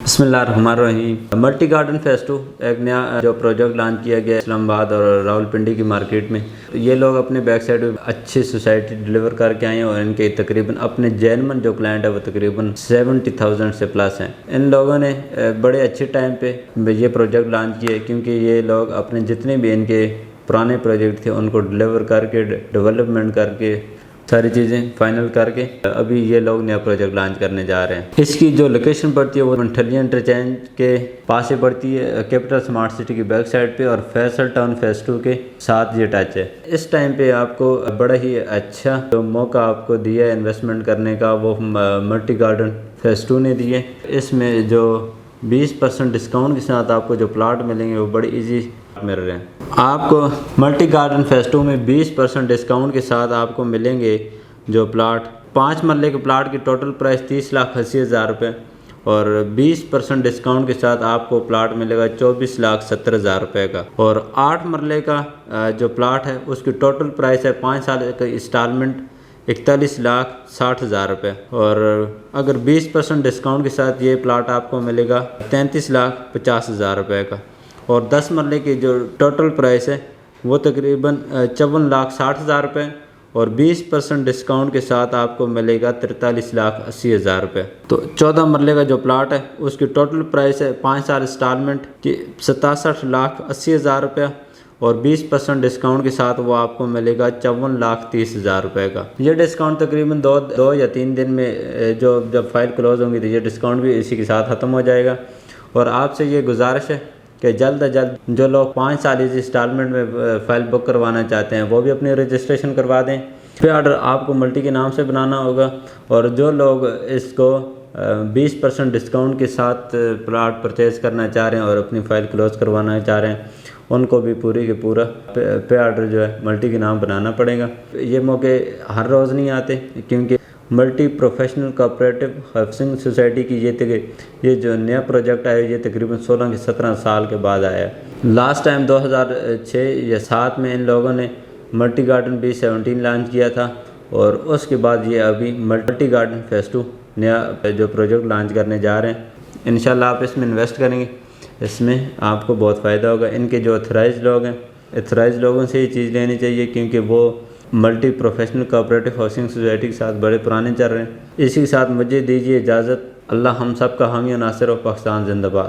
बिस्मिल्लाहिर्रहमानिर्रहीम। Multi garden phase 2 एक नया जो प्रोजेक्ट लॉन्च किया गया इस्लामाबाद और रावलपिंडी की मार्केट में। ये लोग अपने बैक साइड में अच्छी सोसाइटी डिलीवर करके आए हैं और इनके तकरीबन अपने जेन्युइन जो क्लाइंट है वो तकरीबन 70,000 से प्लस हैं। इन लोगों ने बड़े अच्छे टाइम पे ये प्रोजेक्ट लॉन्च किए क्योंकि ये लोग अपने जितने भी इनके पुराने प्रोजेक्ट थे उनको डिलीवर करके डेवलपमेंट करके सारी चीज़ें फाइनल करके अभी ये लोग नया प्रोजेक्ट लॉन्च करने जा रहे हैं। इसकी जो लोकेशन पड़ती है वो मंठलिया इंटरचेंज के पास से पड़ती है, कैपिटल स्मार्ट सिटी की बैक साइड पे, और फैसल टाउन फेज 2 के साथ ये टच है। इस टाइम पे आपको बड़ा ही अच्छा जो मौका आपको दिया है इन्वेस्टमेंट करने का वो मल्टी गार्डन फेज 2 ने दिए। इसमें जो 20% डिस्काउंट के साथ आपको जो प्लाट मिलेंगे वो बड़ी ईजी मिल रहे हैं। आपको मल्टी गार्डन फेज 2 में 20% डिस्काउंट के साथ आपको मिलेंगे जो प्लाट 5 मरले के प्लाट की टोटल प्राइस 30,80,000 रुपये, और 20% डिस्काउंट के साथ आपको प्लाट मिलेगा 24,70,000 रुपये का। और 8 मरले का जो प्लाट है उसकी टोटल प्राइस है 5 साल का इंस्टॉलमेंट 41,60,000 रुपये, और अगर 20% डिस्काउंट के साथ ये प्लाट आपको मिलेगा 33,50,000 रुपये का। और 10 मरले की जो टोटल प्राइस है वो तकरीबन 54,60,000 रुपये, और 20% डिस्काउंट के साथ आपको मिलेगा 43,80,000 रुपये। तो 14 मरले का जो प्लाट है उसकी टोटल प्राइस है 5 साल इंस्टॉलमेंट की 67,80,000 रुपये, और 20% डिस्काउंट के साथ वो आपको मिलेगा 54,30,000 रुपये का। ये डिस्काउंट तकरीबन दो या 3 दिन में जब फाइल क्लोज होंगी तो ये डिस्काउंट भी इसी के साथ ख़त्म हो जाएगा। और आपसे ये गुजारिश है कि जल्द अज जल्द जो लोग 5 साल इंस्टॉलमेंट में फ़ाइल बुक करवाना चाहते हैं वो भी अपनी रजिस्ट्रेशन करवा दें। पे ऑर्डर आपको मल्टी के नाम से बनाना होगा, और जो लोग इसको 20% डिस्काउंट के साथ प्लाट परचेज़ करना चाह रहे हैं और अपनी फ़ाइल क्लोज करवाना चाह रहे हैं उनको भी पूरी के पूरा पे ऑर्डर जो है मल्टी के नाम बनाना पड़ेगा। ये मौके हर रोज़ नहीं आते क्योंकि multi professional cooperative housing society की ये जो नया प्रोजेक्ट आया ये तकरीबन 16 से 17 साल के बाद आया है। लास्ट टाइम 2006 या 7 में इन लोगों ने मल्टी गार्डन B17 लॉन्च किया था, और उसके बाद ये अभी मल्टी गार्डन फेज 2 नया जो प्रोजेक्ट लॉन्च करने जा रहे हैं। इंशाल्लाह आप इसमें इन्वेस्ट करेंगे, इसमें आपको बहुत फ़ायदा होगा। इनके जो ऑथराइज़ लोग हैं, ऑथराइज़ लोगों से ये चीज़ लेनी चाहिए क्योंकि वो multi professional cooperative housing society के साथ बड़े पुराने चल रहे हैं। इसी के साथ मुझे दीजिए इजाज़त। अल्लाह हम सब का हामी और नासिर, और पाकिस्तान जिंदाबाद।